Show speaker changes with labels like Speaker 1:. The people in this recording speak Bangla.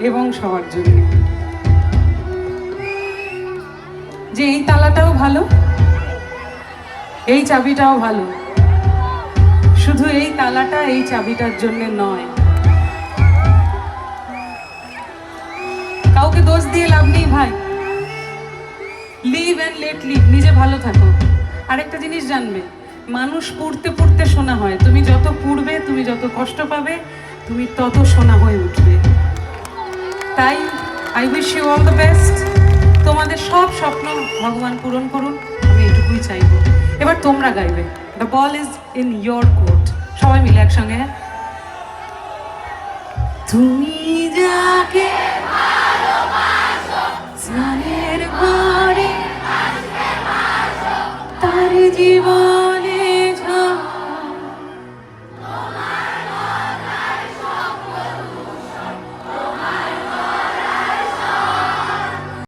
Speaker 1: এবং সবার জন্য। যে এই তালাটাও ভালো, এই চাবিটাও ভালো, শুধু এই তালাটা এই চাবিটার জন্য নয়। কাউকে দোষ দিয়ে লাভ নেই ভাই, লিভ অ্যান্ড লেট লিভ, নিজে ভালো থাকো। আরেকটা জিনিস জানবে, মানুষ পুড়তে পুড়তে সোনা হয়। তুমি যত পুড়বে, তুমি যত কষ্ট পাবে, তুমি তত সোনা হয়ে উঠবে। তাই I wish you all the best. তোমাদের সব স্বপ্ন ভগবান পূরণ করুন, আমি এটুকুই চাইব। এবার তোমরা গাইবে, the ball is in your court. সবাই মিলে একসঙ্গে, তুমি যা